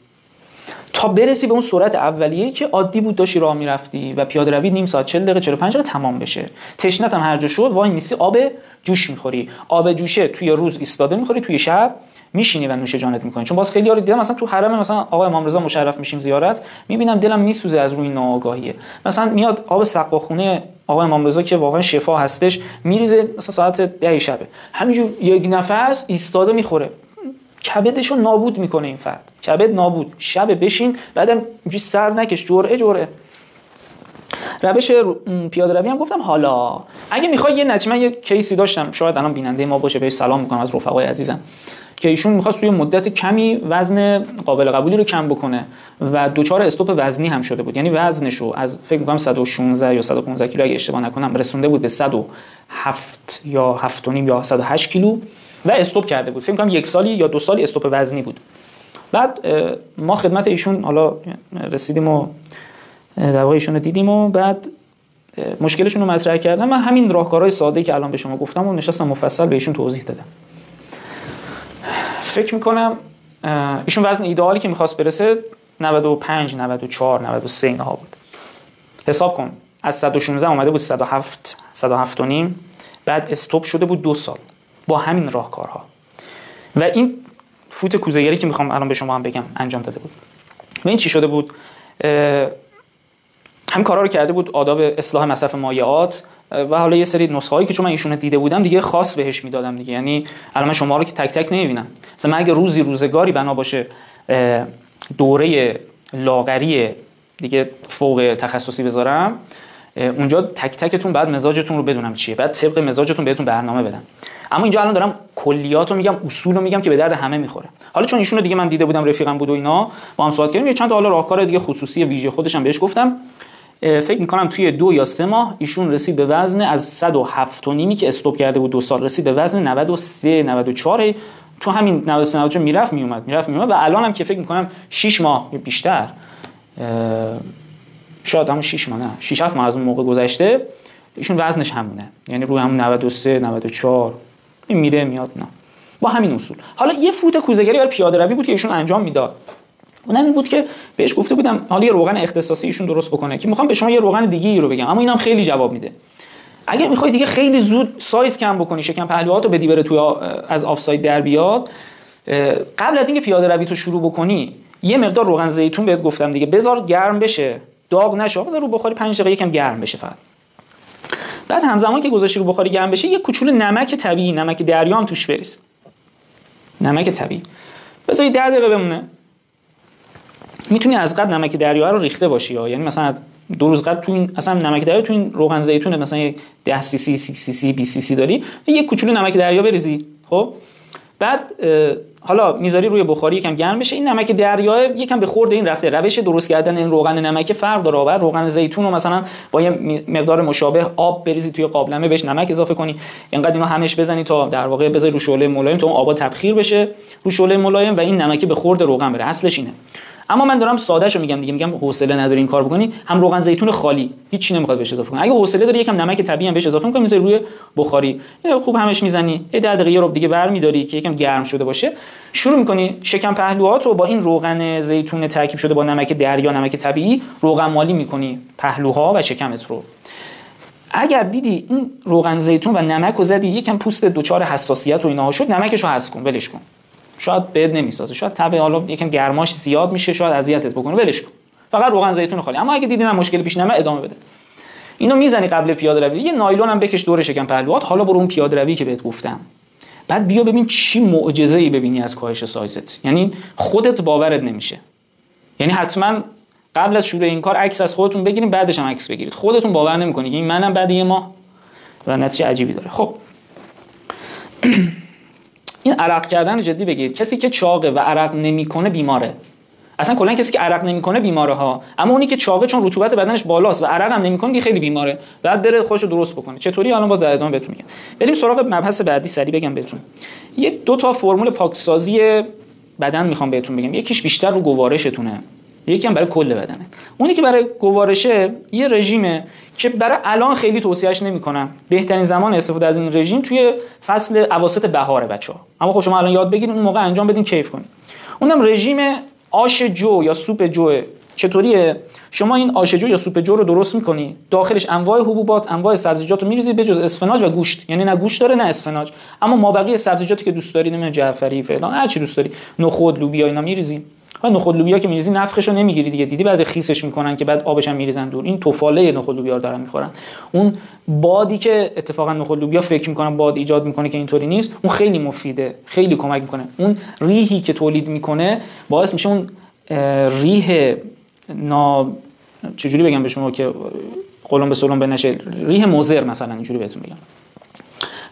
تا برسی به اون سرعت اولیه‌ای که عادی بود داشتی راه میرفتی و پیاده روی نیم ساعت 40 دقیقه 45 دقیقه تمام بشه. تشنت هم هر جا شد وای میسی آب جوش میخوری. آب جوشه توی روز ایستاده میخوری، توی شب میشینی و نوش جانت میکنی. چون باز خیلی‌ها رو دیدم مثلا تو حرم مثلا آقا امام رضا مشرف میشیم زیارت، میبینم دلم میسوزه از روی ناآگاهیه. مثلا میاد آب سقاخونه آقا امام رضا که واقعا شفا هستش میریزه، مثلا ساعت 10 شب همینجور یک نفس ایستاده میخوره، کبدشو نابود میکنه این فرد. کبد نابود. شب بشین بعدم اینجوری سر نکش، جرعه. روش پیاده روی هم گفتم. حالا اگه میخوای یه نتیجه، من یه کیسی داشتم، شاید الان بیننده ما باشه، بهش سلام میکنم از رفقای عزیزم، که ایشون میخواست توی مدت کمی وزن قابل قبولی رو کم بکنه و دوچار استوپ وزنی هم شده بود. یعنی وزنش رو از فکر میکنم 116 یا 115 کیلو اگه اشتباه نکنم رسونده بود به 107 یا 7.5 یا 108 کیلو و استوپ کرده بود. فکر میکنم 1 سالی یا 2 سالی استوپ وزنی بود. بعد ما خدمت ایشون حالا رسیدیم و در واقع ایشون رو دیدیم و بعد مشکلشون رو مطرح کردم. من همین راهکارهای ساده‌ای که الان به شما گفتم و نشستم مفصل به ایشون توضیح دادم. فکر میکنم ایشون وزن ایدئالی که میخواست برسه 95 94 93 اینها بود. حساب کن از 116 اومده بود 107 و نیم، بعد استوپ شده بود 2 سال با همین راهکارها و این فوت کوزه‌گری که میخوام الان به شما هم بگم انجام داده بود. و این چی شده بود؟ هم کارا رو کرده بود، آداب اصلاح مصرف مایعات و حالا یه سری نسخه‌ای که چون من ایشون دیده بودم دیگه خاص بهش میدادم دیگه. یعنی الان من شما رو که تک تک نمیبینم، مثلا من اگه روزگاری بنا باشه دوره لاغری دیگه فوق تخصصی بذارم اونجا، تک تکتون بعد مزاجتون رو بدونم چیه، بعد طبق مزاجتون بهتون برنامه بدم. اما اینجا الان دارم کلیاتو میگم، اصولو میگم که به درد همه میخوره. حالا چون ایشونو دیگه من دیده بودم، رفیقم بود و اینا، با هم صحبت کردیم، یه چند تا حالا راهکار دیگه خصوصی ویژه خودش هم بهش گفتم. فکر میکنم توی 2 یا 3 ماه ایشون رسید به وزن از 107 و نیمی که استوب کرده بود 2 سال، رسید به وزن 93 94. تو همین 93 94 میرفت میومد و الان هم که فکر میکنم 6 ماه بیشتر، شاید همون 6 ماه، نه 6 7 ماه از اون موقع گذشته، ایشون وزنش همونه، یعنی روی همون 93 94 این میره میاد. نه با همین اصول. حالا یه فوت کوزه‌گری برای پیاده روی بود که ایشون انجام میداد. اونم این بود که بهش گفته بودم حالا یه روغن اختصاصی ایشون درست بکنه، که میخوام به شما یه روغن دیگه‌ای رو بگم، اما اینم خیلی جواب میده. اگه میخوای دیگه خیلی زود سایز کم بکنی، شکم پهلوهاتو بدی بره توی از آفساید در بیاد، قبل از اینکه پیاده روی تو شروع بکنی یه مقدار روغن زیتون بهت گفتم دیگه، بذار گرم بشه، داغ نشه، بذار رو بخاری 5 دقیقه یکم گرم بشه فقط. بعد همزمان که گذاشتی رو بخاری گرم بشه، یه کوچولو نمک طبیعی، نمک دریا هم توش بریز. نمک طبیعی. بذار 10 دقیقه بمونه. میتونی از قبل نمک دریا رو ریخته باشی، یعنی مثلا از 2 روز قبل تو این اصلا نمک دریا تو این روغن زیتون مثلا 10 سی سی 30 سی سی 20 سی سی داری، یه کوچولو نمک دریا بریزی. خب بعد حالا میذاری روی بخاری یکم گرم بشه، این نمک دریا یکم به خورد این رفته. روش درست کردن این روغن نمک فرق داره. بعد روغن زیتون رو مثلا با یه مقدار مشابه آب بریزی توی قابلمه، بهش نمک اضافه کنی، اینقدر اینا همش بزنی تا در واقع بذاری رو شعله ملایم، تا اون آبا تبخیر بشه رو شعله ملایم و این نمکی به خورد روغن بره. اصلش اینه. اما من دارم سادهشو میگم دیگه، میگم حوصله نداری این کار بکنی، هم روغن زیتون خالی هیچ چی نمیخواد بهش اضافه کنی. اگه حوصله داری یکم نمک طبیعی هم بهش اضافه کنی، میذاری روی بخاری، خوب همش میزنی، 10 دقیقه رو دیگه برمی‌داری که یکم گرم شده باشه، شروع می‌کنی شکم پهلوهاتو با این روغن زیتون ترکیب شده با نمک دریا، نمک طبیعی، روغن مالی می‌کنی پهلوها و شکمت رو. اگر دیدی این روغن زیتون و نمک رو زدی یکم پوست دچار حساسیت و اینها شد، نمکشو حذف کن، ولش کن. شاید بد نمیسازه، شاید تب حالا یکم گرماش زیاد میشه، شاید اذیتت بکنه، ولش کن. فقط روغن زیتون خالی. اما اگه دیدی نه مشکلی پیش نمیاد، ادامه بده. اینو میزنی قبل پیاده روی، یه نایلون هم بکش دور شکم پهلوات، حالا برو اون پیاده روی که بهت گفتم. بعد بیا ببین چی معجزه‌ای ببینی از کاهش سایزت. یعنی خودت باورت نمیشه. یعنی حتما قبل از شروع این کار عکس از خودتون بگیرید، بعدش هم عکس بگیرید. خودتون باور نمی‌کنید این منم بعد یه ماه و نتیجه عجیبی داره. خب این عرق کردن رو جدی بگید. کسی که چاقه و عرق نمیکنه بیماره. اصلا کلا کسی که عرق نمیکنه بیماره ها، اما اونی که چاقه چون رطوبت بدنش بالاست و عرق هم نمیکنه دیگه خیلی بیماره. بعد بره خودشو درست بکنه. چطوری؟ الان باز در ادامه بهتون میگم. بریم سراغ مبحث بعدی، سریع بگم بهتون. یه دو تا فرمول پاکسازی بدن میخوام بهتون بگم. یکیش بیشتر رو گوارشتونه، یکی هم برای کل بدنه. اونی که برای گوارشه یه رژیمه که برای الان خیلی توصیهش نمی‌کنم. بهترین زمان استفاده از این رژیم توی فصل اواسط بهاره بچه‌ها. اما خب شما الان یاد بگیرید، اون موقع انجام بدین، کیف کنید. اونم رژیم آش جو یا سوپ جو. چطوریه؟ شما این آش جو یا سوپ جو رو درست می‌کنی، داخلش انواع حبوبات، انواع سبزیجات رو می‌ریزی بجز اسفناج و گوشت. یعنی نه گوشت داره نه اسفناج، اما مابقی سبزیجاتی که دوست داری، نمی‌دونم جعفری فلان هر چی دوست داری، نخود، لوبیا اینا می‌ریزی. نخود لوبیا که میریزی نفخشو نمیگیری دیگه، دیدی بعضی خیسش میکنن که بعد آبش هم میریزن دور. این توفاله نخود لوبیا رو دارن میخورن. اون بادی که اتفاقا نخود لوبیا فکر میکنن باد ایجاد میکنه که اینطوری نیست، اون خیلی مفیده، خیلی کمک میکنه. اون ریحی که تولید میکنه باعث میشه اون ریح چجوری بگم به شما که قلم به سلم بنشه، ریح مضر مثلا، اینجوری بهتون بگم،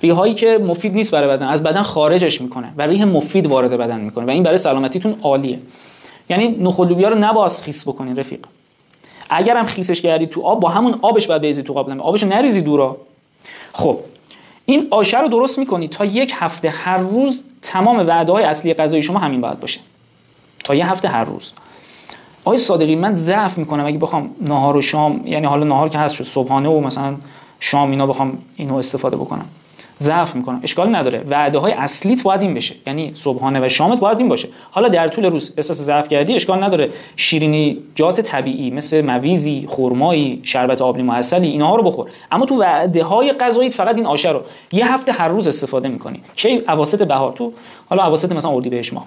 ریحایی که مفید نیست برای بدن از بدن خارجش میکنه و ریح مفید وارد بدن میکنه و این برای سلامتیتون عالیه. یعنی نخود لوبیا رو نباید خیس بکنین رفیق. اگر هم خیسش کردید تو آب، با همون آبش بعد بریزید تو قابلمه، آبشو نریزی دورا. خب این آشه رو درست میکنید تا یک هفته هر روز تمام وعده‌های اصلی غذایی شما همین باید باشه. تا یه هفته هر روز. آقای صادقی من ضعف میکنم اگه بخوام نهار و شام، یعنی حالا نهار که هست شد، صبحانه و مثلا شام اینا بخوام اینو استفاده بکنم، ضعف میکنم. اشکال نداره، وعده‌های اصلیت باید این بشه، یعنی صبحانه و شامت باید این باشه. حالا در طول روز احساس ضعف کردی، اشکال نداره، شیرینی جات طبیعی مثل مویزی، خرمایی، شربت آب لیمو عسلی اینها رو بخور، اما تو وعده‌های غذاییت فقط این آشه رو یه هفته هر روز استفاده میکنی. کی؟ اواسط بهار، تو حالا اواسط مثلا اردیبهشت ماه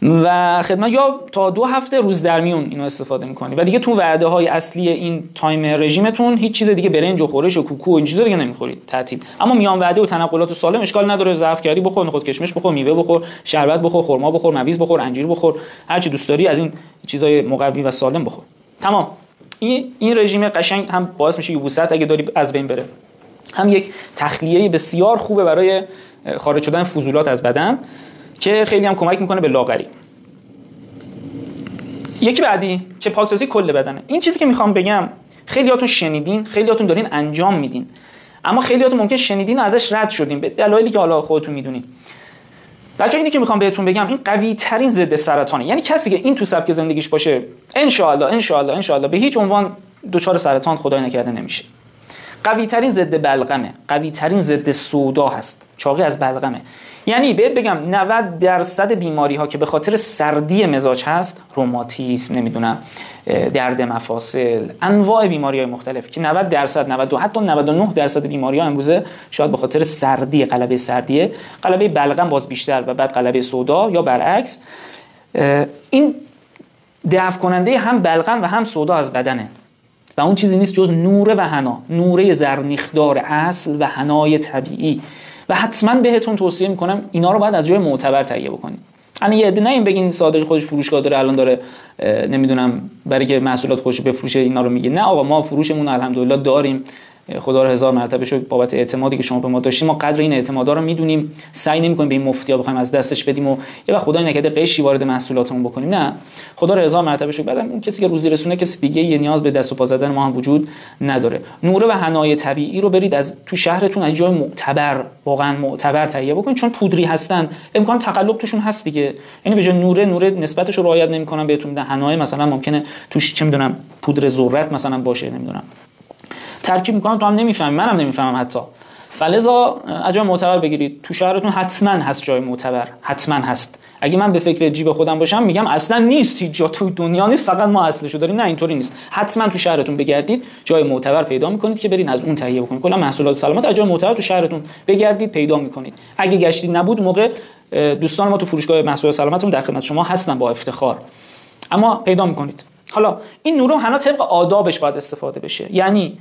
و خدمت، یا تا 2 هفته روز در میون اینو استفاده میکنی و دیگه تو وعده های اصلی این تایم رژیمتون هیچ چیز دیگه، برنج و خورش و کوکو و این چیزا دیگه نمیخورید تعطیل. اما میان وعده و تنقلات سالم اشکال نداره، ضعف کردی بخور، خود کشمش بخور، میوه بخور، شربت بخور، خرما بخور، مویز بخور، انجیر بخور، هر چی دوست داری از این چیزای مقوی و سالم بخور. تمام. این رژیم قشنگ هم باعث میشه یبوست اگه داری از بین بره، هم یک تخلیه بسیار خوبه برای خارج شدن فضولات از بدن که خیلی هم کمک میکنه به لاغری. یکی بعدی که پاکسازی کل بدنه. این چیزی که میخوام بگم خیلیاتون شنیدین، خیلیاتون دارین انجام میدین، اما خیلیاتون ممکن شنیدین و ازش رد شدین به دلایلی که حالا خودتون میدونین. بچه‌ها اینی که میخوام بهتون بگم این قوی ترین ضد سرطانه. یعنی کسی که این تو سبک زندگیش باشه ان شاء الله به هیچ عنوان دچار سرطان خدای نکرده نمیشه. قوی ترین ضد بلغمه، قوی ترین ضد سودا هست. چاقی از بلغمه. یعنی بهت بگم 90% بیماری ها که به خاطر سردی مزاج هست، روماتیسم، نمیدونم درد مفاصل، انواع بیماری های مختلف که 90%، 92 حتی 99% بیماری ها امروزه شاید به خاطر سردی، غلبه سردیه، غلبه بلغم باز بیشتر و بعد غلبه سودا یا برعکس. این دفع کننده هم بلغم و هم سودا از بدنه و اون چیزی نیست جز نوره و حنا، نوره زرنیخدار اصل و حنای طبیعی. و حتما بهتون توصیه میکنم اینا رو باید از جای معتبر تهیه بکنید. الان یه عده نه این بگین صادقی خودش فروشگاه داره الان داره نمیدونم برای که محصولات خودش بفروشه اینا رو میگه. نه آقا، ما فروشمون الحمدلله داریم، خدا رو هزار مرتبه شکر بابت اعتمادی که شما به ما داشتید. ما قدر این اعتمادا رو میدونیم، سعی نمی‌کنیم به این مفتی‌ها بخوایم از دستش بدیم و یه وقت خدای نکرده قشی وارد محصولاتمون بکنیم. نه، خدا رو هزار مرتبه شکر. بعدم اون کسی که روزی رسونه کسی دیگه یه نیاز به دست و پا زدن ما هم وجود نداره. نوره و حنای طبیعی رو برید از تو شهرتون از جای معتبر، واقعا معتبر تهیه بکنید، چون پودری هستن، امکان تقلب توشون هست دیگه. یعنی به جای نوره نسبتش رو رعایت نمی‌کنن بهتون میدن. حنای مثلا ممکنه توش چه می‌دونم پودر ذرت مثلا باشه، نمی‌دونم ترکیب میکنم تو هم نمیفهمی، منم نمیفهمم حتی. فلذا اجای معتبر بگیرید. تو شهرتون حتما هست جای معتبر، حتما هست. اگه من به فکر جیب خودم باشم میگم اصلا نیست، هیچ جا تو دنیا نیست، فقط ما اصلشو داریم. نه، اینطوری نیست. حتما تو شهرتون بگردید، جای معتبر پیدا میکنید که برین از اون تهیه بکنید. کلا محصولات سلامت اجای معتبر تو شهرتون بگردید پیدا میکنید. اگه گشتید نبود، موقع دوستان ما تو فروشگاه محصولات سلامتمون در خدمت شما هستن با افتخار، اما پیدا میکنید. حالا این نورو حنا طبق آدابش باید استفاده بشه. یعنی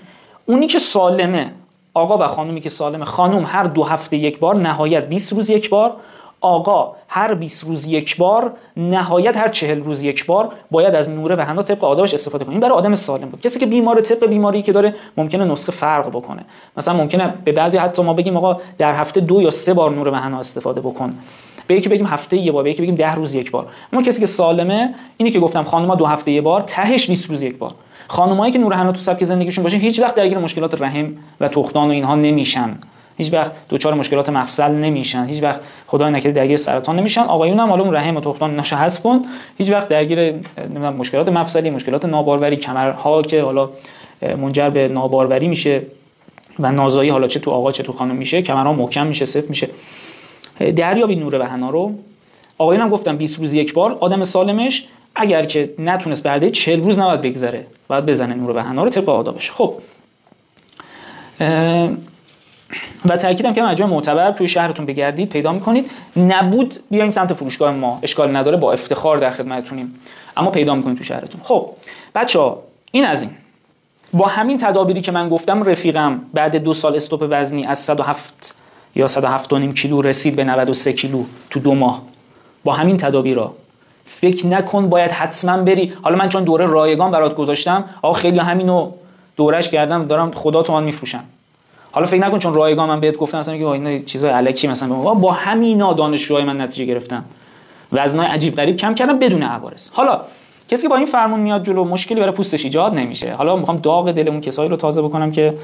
اونی که سالمه، آقا و خانومی که سالمه، خانوم هر 2 هفته یک بار، نهایت 20 روز یک بار، آقا هر 20 روز یک بار، نهایت هر 40 روز یک بار باید از نوره و حنا طبق آدابش استفاده کنیم. این برای آدم سالم بود. کسی که بیماره طبق بیماری که داره ممکنه نسخه فرق بکنه. مثلا ممکنه به بعضی حتی ما بگیم آقا در هفته 2 یا 3 بار نوره و حنا استفاده بکن، به یکی بگیم هفته یه بار، به یکی بگیم 10 روز یک بار. اما کسی که سالمه، اینی که گفتم خانم‌ها 2 هفته یه بار، تهش 20 روز یک بار. خانمایی که نور حنا تو سبک زندگیشون باشه هیچ وقت درگیر مشکلات رحم و تخمدان و اینها نمیشن، هیچ وقت دچار مشکلات مفصل نمیشن، هیچ وقت خدای نکرده درگیر سرطان نمیشن. آقایون هم حالا رحم و تخمدان نشه حذف کن، هیچ وقت درگیر نمیدونم مشکلات مفصلی، مشکلات ناباروری، کمرها که حالا منجر به ناباروری میشه و نازایی، حالا چه تو آقا چه تو خانم میشه، کمرها محکم میشه، سفت میشه. دریابید نوره و حنا رو. آقایون هم گفتم 20 روز یک بار. آدم سالمش اگر که نتونست بعد 40 روز نباید بگذره، باید بزنه نوره و حنا رو طبق آدابش. خب و تاکیدم که اجای معتبر توی شهرتون بگردید پیدا میکنید. نبود بیاین سمت فروشگاه ما، اشکال نداره، با افتخار در خدمتتونیم، اما پیدا میکنید تو شهرتون. خب بچه‌ها، این از این. با همین تدابیری که من گفتم، رفیقم بعد 2 سال استوپ وزنی از 107 یا 107.5 کیلو رسید به 93 کیلو تو 2 ماه. با همین تدابیرا فکر نکن باید حتما بری. حالا من چون دوره رایگان برات گذاشتم، آقا خیلی همینو دورش کردم، دارم خدا تو آن میفروشم. حالا فکر نکن چون رایگان من بهت گفتم مثلا که اینا چیزای الکی، مثلا با همینا دانشجوهای من نتیجه گرفتم، وزنای عجیب غریب کم کردم بدون عوارض. حالا کسی که با این فرمون میاد جلو، مشکلی برای پوستش ایجاد نمیشه. حالا میخوام داغ دل اون کسایی رو تازه بکنم که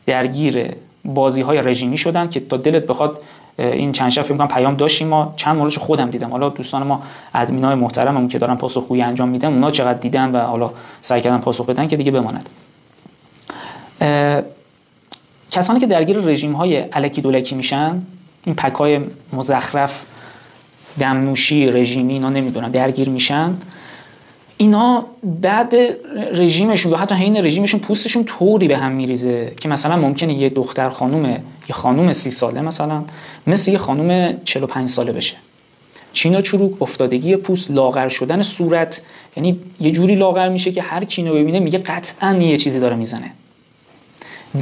درگیر بازی‌های رژیمی شدن، که تا دلت بخواد این چند شب فکر کنم پیام داشتیم، ما چند موردش خودم دیدم. حالا دوستان ما ادمینای محترممون که دارن پاسخگویی انجام میدن، اونا چقدر دیدن و حالا سعی کردن پاسخ بدن که دیگه بماند. کسانی که درگیر رژیم‌های الکی دولکی میشن، این پک‌های مزخرف دمنوشی رژیمی، اینا نمیدونم درگیر میشن، اینا بعد رژیمشون یا حتی حین رژیمشون پوستشون طوری به هم میریزه که مثلا ممکنه یه دختر خانم 30 ساله مثلا مثل یه خانم 45 ساله بشه. چین و چروک، افتادگی پوست، لاغر شدن صورت، یعنی یه جوری لاغر میشه که هر کی اینو ببینه میگه قطعاً یه چیزی داره میزنه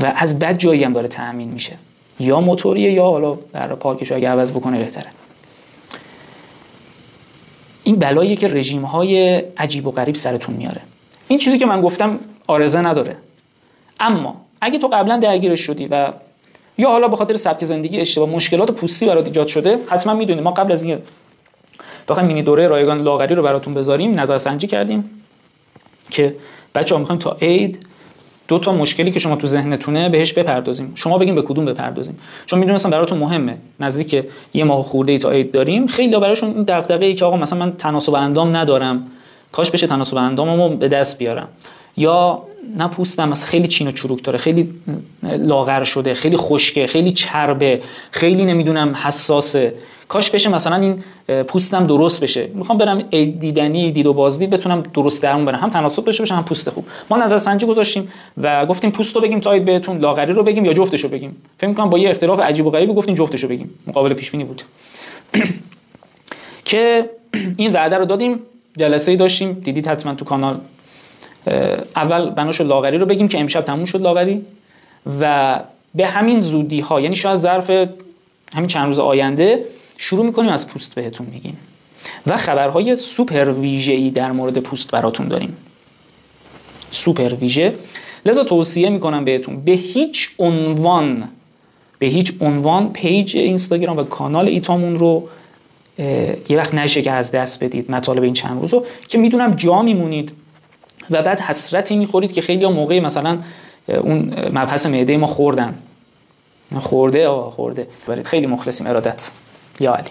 و از بد جایی هم داره تأمین میشه، یا موتوریه یا حالا در پارکش اگه عوض بکنه بهتره. این بلاییه که رژیم‌های عجیب و غریب سرتون میاره. این چیزی که من گفتم عارضه نداره، اما اگه تو قبلا درگیرش شدی و یا حالا به خاطر سبک زندگی اشتباه مشکلات پوستی برات ایجاد شده، حتما میدونی ما قبل از اینکه بخوایم مینی دوره رایگان لاغری رو براتون بذاریم نظرسنجی کردیم که بچه‌ها می‌خوایم تا عید 2 تا مشکلی که شما تو ذهنتونه بهش بپردازیم، شما بگیم به کدوم بپردازیم. چون میدونستم براتون مهمه، نزدیک یه ماه خورده ای تا عید داریم، خیلی براشون این دغدغه‌ای که آقا مثلا من تناسب اندام ندارم، کاش بشه تناسب انداممو به دست بیارم، یا نه پوستم مثلا خیلی چین و چروک داره، خیلی لاغر شده، خیلی خشکه، خیلی چربه، خیلی نمیدونم حساسه، کاش بشه مثلا این پوستم درست بشه، میخوام برم دیدنی دید و بازدید بتونم درست درمون برم، هم تناسب داشته باشه هم پوست خوب. ما نظرسنجی گذاشتیم و گفتیم پوست رو بگیم تا عید بهتون، لاغری رو بگیم یا جفتش رو بگیم. فکر می‌کنم با یه اختلاف عجیب و غریبی گفتیم جفتش رو بگیم، مقابل پیش بینی بود. که این وعده رو دادیم، جلسه‌ای داشتیم، دیدید حتما تو کانال. اول بناش لاغری رو بگیم که امشب تموم شد لاغری و به همین زودی ها، یعنی شاید ظرف همین چند روز آینده شروع میکنیم از پوست بهتون میگیم و خبرهای سوپر ویژه‌ای در مورد پوست براتون داریم. سوپر ویژه لذا توصیه میکنم بهتون به هیچ عنوان پیج اینستاگرام و کانال ایتامون رو یه وقت نشه که از دست بدید. مطالب این چند روزو که میدونم جا میمونید و بعد حسرتی میخورید که خیلی موقعی مثلا اون مبحث معده ما خورده. برید. خیلی مخلصیم. ارادت. یا علی.